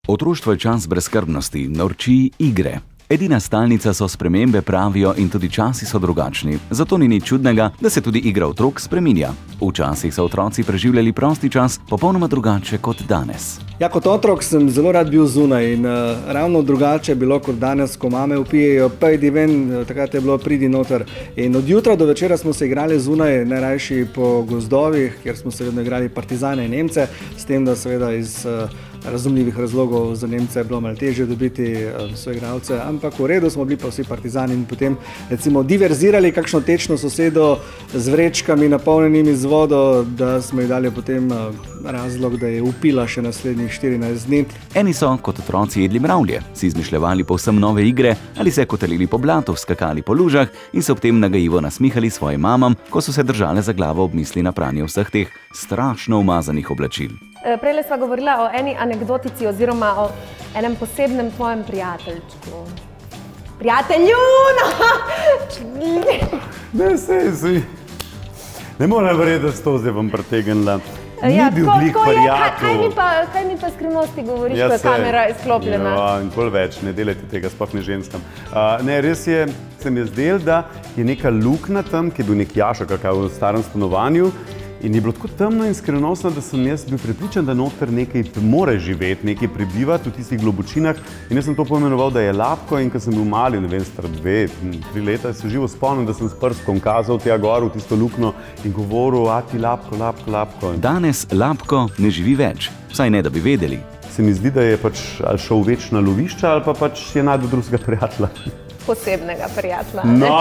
Otroštvo je čas brezskrbnosti, norčij, igre. Edina stalnica so spremembe, pravijo, in tudi časi so drugačni. Zato ni nič čudnega, da se tudi igra otrok spreminja. Včasih so otroci preživljali prosti čas popolnoma drugače kot danes. Ja, kot otrok sem zelo rad bil zunaj in ravno drugače je bilo kot danes, ko mame vpijejo, pejdi ven, takrat je bilo pridi noter. In od jutra do večera smo se igrali zunaj, najrajši po gozdovih, kjer smo se vedno igrali partizane in Nemce, s tem, da seveda iz razumljivih razlogov za Nemce je bilo malo težje dobiti soigralce, ampak v redu smo bili pa vsi partizani in potem recimo diverzirali kakšno tečno sosedo z vrečkami napolnjenimi z vodo, da smo jih dali potem razlog, da je upila še naslednjih 14 dni. Eni so kot otroci jedli mravlje, si izmišljevali povsem nove igre ali se kotalili po blatu, skakali po lužah in se ob tem nagajivo nasmihali svojim mamam, ko so se držale za glavo ob misli na pranje vseh teh strašno umazanih oblačil. Prejle sva govorila o eni anekdotici oziroma o enem posebnem tvojem prijateljčku. Prijatelju! Ne, sej. Ne morem verjeti, da s to zdaj bom pretegnila. Ni bil glih prijatelj. Kaj mi pa skrivnosti govoriš, ko je kamera izklopljena? Ja, nikoli več, ne delajte tega, sploh ne ženskam. Ne, res je, se mi je zdelo, da je neka luknja tam, ki je bil nek jašek v starem stanovanju. In je bilo tako temno in skrivnostno, da sem jaz bil prepričan, da noter nekaj more živeti, nekaj prebivati v tistih globočinah. In jaz sem to poimenoval, da je Lapko, in ko sem bil mali, ne vem, star 2-3 leta, se živo spomnim, da sem s prskom kazal tja gor v tisto luknjo in govoril, a ti Lapko, Lapko, Lapko. Danes Lapko ne živi več, vsaj ne, da bi vedeli. Se mi zdi, da je pač ali šel več na lovišče ali pa pač je najdel drugega prijatelja. Posebnega prijatelja, ne? No!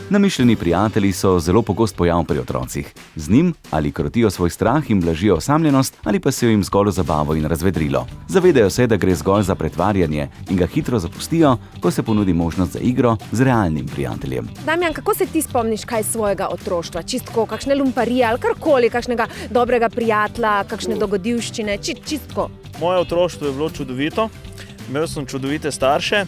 Namišljeni prijatelji so zelo pogost pojav pri otrocih. Z njim ali krotijo svoj strah in blažijo osamljenost ali pa se jim zgolj zabavo in razvedrilo. Zavedajo se, da gre zgolj za pretvarjanje in ga hitro zapustijo, ko se ponudi možnost za igro z realnim prijateljem. Damjan, kako se ti spomniš kaj svojega otroštva? Čistko, kakšne lumparije ali karkoli, kakšnega dobrega prijatelja, kakšne dogodivščine, čistko? Moje otroštvo je bilo čudovito, imel sem čudovite starše.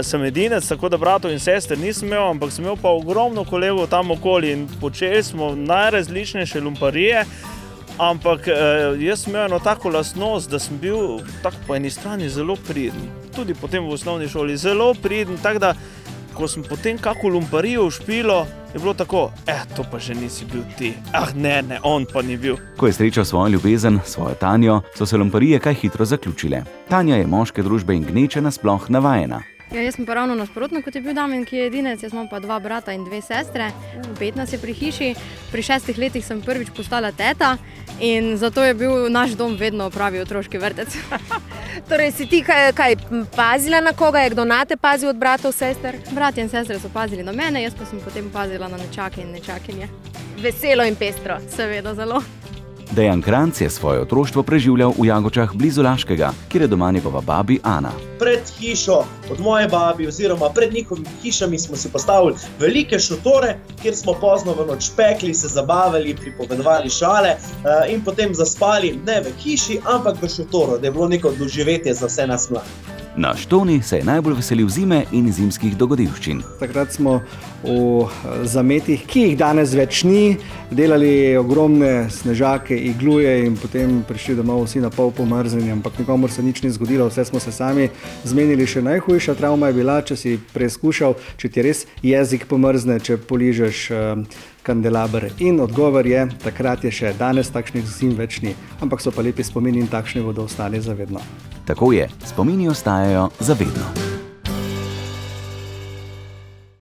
Sem edinec, tako da bratov in sester nisem imel, ampak sem imel pa ogromno kolegov tam okoli in počeli smo najrazličnejše lumparije, ampak jaz sem imel eno tako lastnost, da sem bil tako po eni strani zelo priden. Tudi potem v osnovni šoli zelo priden, tako da ko sem potem kako lumparijo ušpilo, je bilo tako, to pa že nisi bil ti. Ne, on pa ni bil. Ko je srečal svojo ljubezen, svojo Tanjo, so se lumparije kaj hitro zaključile. Tanja je moške družbe in gneče nasploh navajena. Ja, jaz sem pa ravno nasprotno, kot je bil Damjan, ki je edinec. Jaz imam pa 2 brata in 2 sestre. 5 nas je pri hiši. Pri 6 letih sem prvič postala teta in zato je bil naš dom vedno pravi otroški vrtec. Torej si ti kaj pazila na koga? Je kdo nate pazil od bratov, sester? Bratje in sestre so pazili na mene, jaz pa sem potem pazila na nečake in nečakinje. Veselo in pestro. Seveda zelo. Dejan Kranjc je svoje otroštvo preživljal v Jagočah blizu Laškega, kjer je doma njegova babi Ana. Pred hišo od moje babi oziroma pred njihovimi hišami smo si postavili velike šotore, kjer smo pozno v noč pekli, se zabavali, pripovedovali šale in potem zaspali ne v hiši, ampak v šotoru, da je bilo neko doživetje za vse nas mlade. Na Štoni se je najbolj veselil zime in zimskih dogodivščin. Takrat smo v zametih, ki jih danes več ni, delali ogromne snežake, igluje in potem prišli domov vsi na pol pomrznjeni, ampak nikomur se nič ni zgodilo, vse smo se sami zmenili. Še najhujša travma je bila, če si preizkušal, če ti res jezik pomrzne, če poližeš kandelaber. In odgovor je, takrat je še danes takšnih zim več ni, ampak so pa lepi spomini in takšni bodo ostali za vedno. Tako je, spomini ostajajo za vedno.